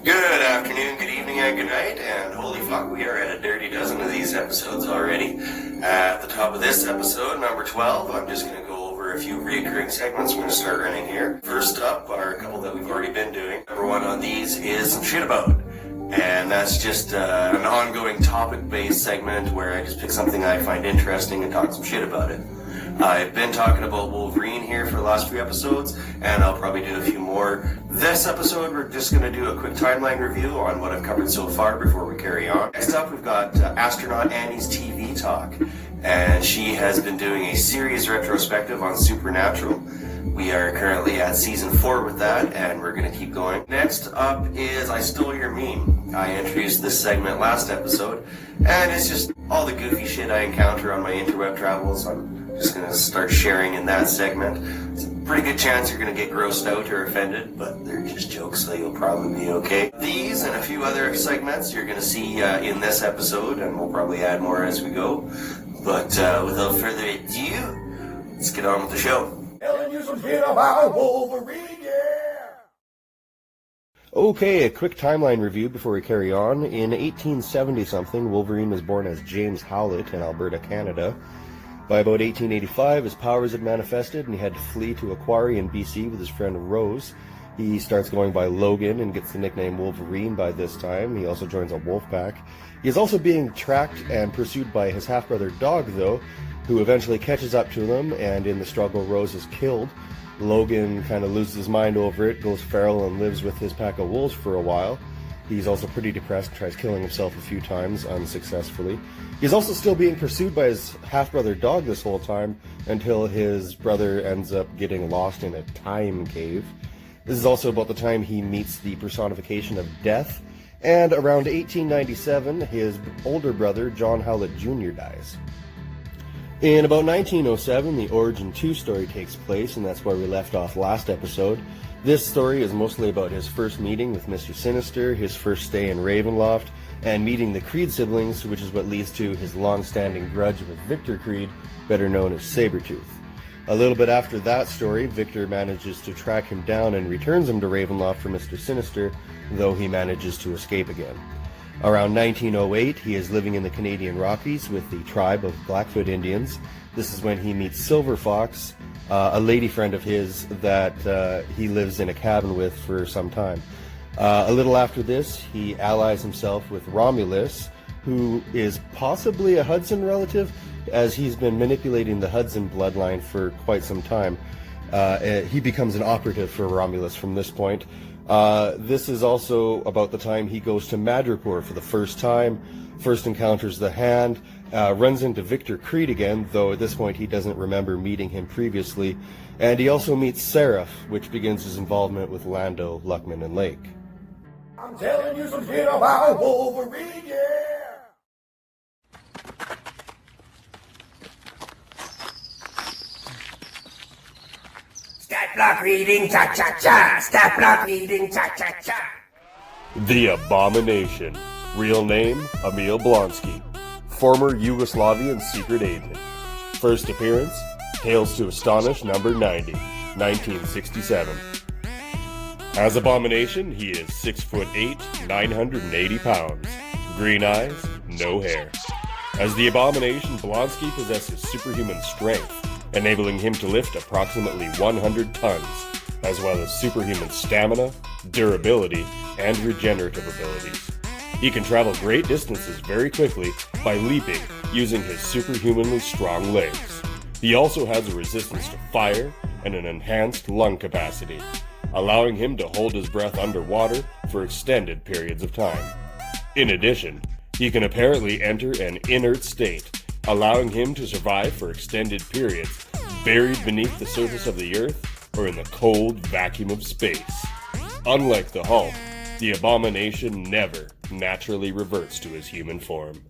Good afternoon, good evening, and good night, and holy fuck, we are at a dirty dozen of these episodes already. At the top of this episode, number 12, I'm just going to go over a few recurring segments we're going to start running here. First up are a couple that we've already been doing. Number one on these is some shit about. And that's just an ongoing topic-based segment where I just pick something I find interesting and talk some shit about it. I've been talking about Wolverine here for the last few episodes, and I'll probably do a few more. This episode, we're just going to do a quick timeline review on what I've covered so far before we carry on. Next up, we've got Astronaut Annie's TV Talk, and she has been doing a series retrospective on Supernatural. We are currently at season 4 with that, and we're going to keep going. Next up is I Stole Your Meme. I introduced this segment last episode, and it's just all the goofy shit I encounter on my interweb travels. I'm just going to start sharing in that segment. It's a pretty good chance you're going to get grossed out or offended, but they're just jokes, so you'll probably be okay. These and a few other segments you're going to see in this episode, and we'll probably add more as we go. But without further ado, let's get on with the show. Telling you some shit about Wolverine, yeah! Okay, a quick timeline review before we carry on. In 1870-something, Wolverine was born as James Howlett in Alberta, Canada. By about 1885, his powers had manifested and he had to flee to a quarry in BC with his friend Rose. He starts going by Logan and gets the nickname Wolverine by this time. He also joins a wolf pack. He is also being tracked and pursued by his half-brother Dog, though, who eventually catches up to them, and in the struggle, Rose is killed. Logan kind of loses his mind over it, goes feral and lives with his pack of wolves for a while. He's also pretty depressed, tries killing himself a few times, unsuccessfully. He's also still being pursued by his half-brother Dog this whole time, until his brother ends up getting lost in a time cave. This is also about the time he meets the personification of death, and around 1897, his older brother, John Howlett Jr., dies. In about 1907, the Origin 2 story takes place, and that's where we left off last episode. This story is mostly about his first meeting with Mr. Sinister, his first stay in Ravenloft, and meeting the Creed siblings, which is what leads to his long-standing grudge with Victor Creed, better known as Sabretooth. A little bit after that story, Victor manages to track him down and returns him to Ravenloft for Mr. Sinister, though he manages to escape again. Around 1908, he is living in the Canadian Rockies with the tribe of Blackfoot Indians. This is when he meets Silver Fox, a lady friend of his that he lives in a cabin with for some time. A little after this, he allies himself with Romulus, who is possibly a Hudson relative, as he's been manipulating the Hudson bloodline for quite some time. He becomes an operative for Romulus from this point. This is also about the time he goes to Madripoor for the first time, first encounters the Hand, runs into Victor Creed again, though at this point he doesn't remember meeting him previously, and he also meets Seraph, which begins his involvement with Lando, Luckman, and Lake. I'm telling you some shit about Wolverine, yeah! Stat block reading, cha-cha-cha! Stat block reading, cha-cha-cha! The Abomination. Real name, Emil Blonsky. Former Yugoslavian secret agent. First appearance, Tales to Astonish number 90, 1967. As Abomination, he is 6'8", 980 pounds. Green eyes, no hair. As the Abomination, Blonsky possesses superhuman strength, enabling him to lift approximately 100 tons, as well as superhuman stamina, durability, and regenerative abilities. He can travel great distances very quickly by leaping using his superhumanly strong legs. He also has a resistance to fire and an enhanced lung capacity, allowing him to hold his breath underwater for extended periods of time. In addition, he can apparently enter an inert state, allowing him to survive for extended periods buried beneath the surface of the Earth or in the cold vacuum of space. Unlike the Hulk, the Abomination never naturally reverts to his human form.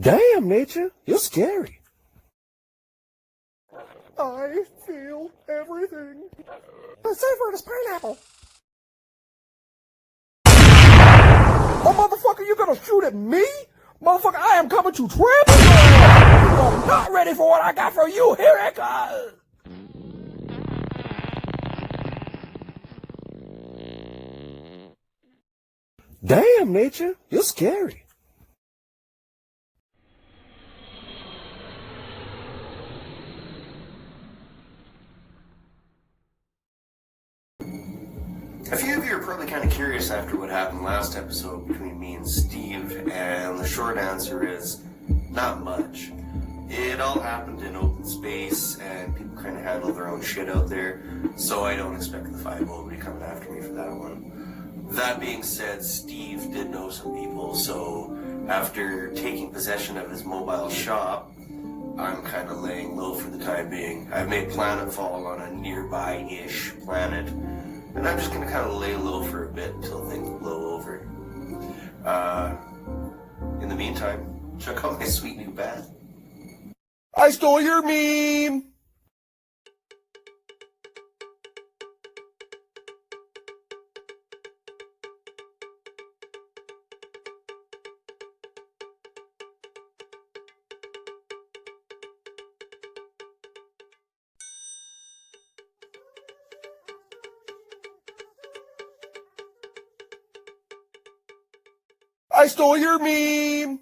Damn, Nature, you're scary. I feel everything. The savor of this pineapple. Oh, motherfucker, you gonna shoot at me? Motherfucker, I am coming to trample you. You are not ready for what I got for you. Here it goes. Damn, Nature, you're scary. A few of you are probably kind of curious after what happened last episode between me and Steve, and the short answer is not much. It all happened in open space, and people kind of handle their own shit out there, so I don't expect the 5 will be coming after me for that one. That being said, Steve did know some people, so after taking possession of his mobile shop, I'm kind of laying low for the time being. I've made planetfall on a nearby-ish planet, and I'm just going to kind of lay low for a bit until things blow over. In the meantime, check out my sweet new bat. I stole your meme. I stole your meme.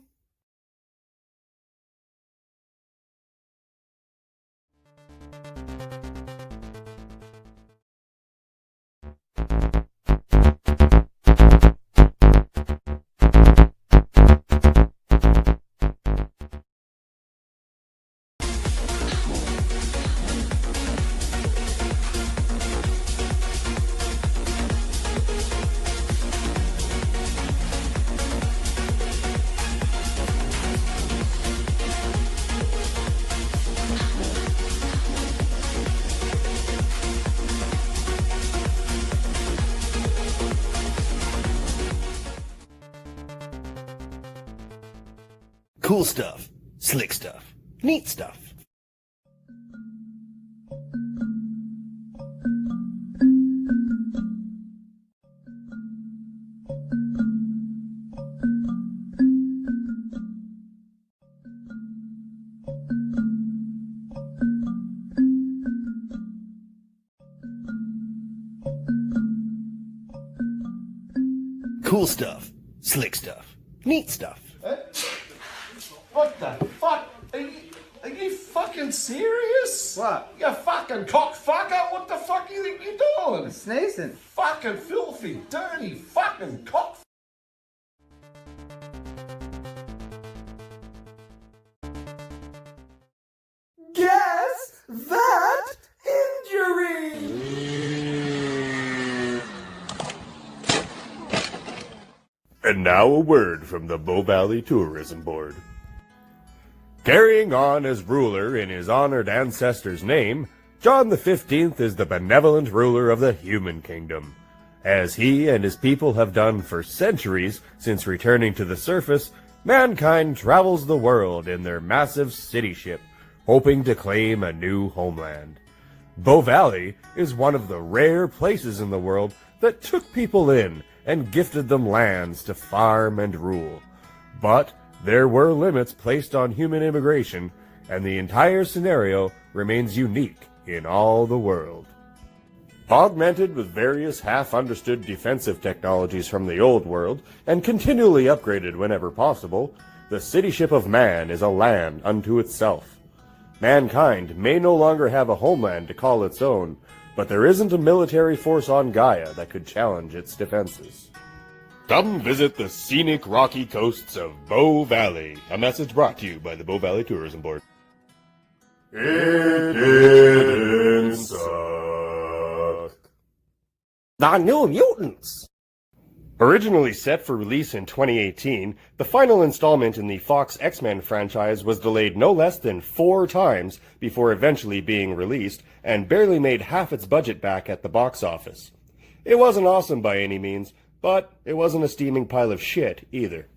Cool stuff, slick stuff, neat stuff. Cool stuff, slick stuff, neat stuff. What the fuck? Are you fucking serious? What? You fucking cockfucker! What the fuck you think you're doing? Sneezing. Fucking filthy, dirty, fucking cock. Guess that injury! And now a word from the Bow Valley Tourism Board. Carrying on as ruler in his honored ancestor's name, John the 15th is the benevolent ruler of the human kingdom. As he and his people have done for centuries since returning to the surface, mankind travels the world in their massive city ship, hoping to claim a new homeland. Bow Valley is one of the rare places in the world that took people in and gifted them lands to farm and rule. But there were limits placed on human immigration, and the entire scenario remains unique in all the world. Augmented with various half-understood defensive technologies from the old world, and continually upgraded whenever possible, the city ship of man is a land unto itself. Mankind may no longer have a homeland to call its own, but there isn't a military force on Gaia that could challenge its defenses. Come visit the scenic rocky coasts of Bow Valley. A message brought to you by the Bow Valley Tourism Board. It didn't suck. The New Mutants! Originally set for release in 2018, the final installment in the Fox X-Men franchise was delayed no less than 4 times before eventually being released, and barely made half its budget back at the box office. It wasn't awesome by any means, but it wasn't a steaming pile of shit either.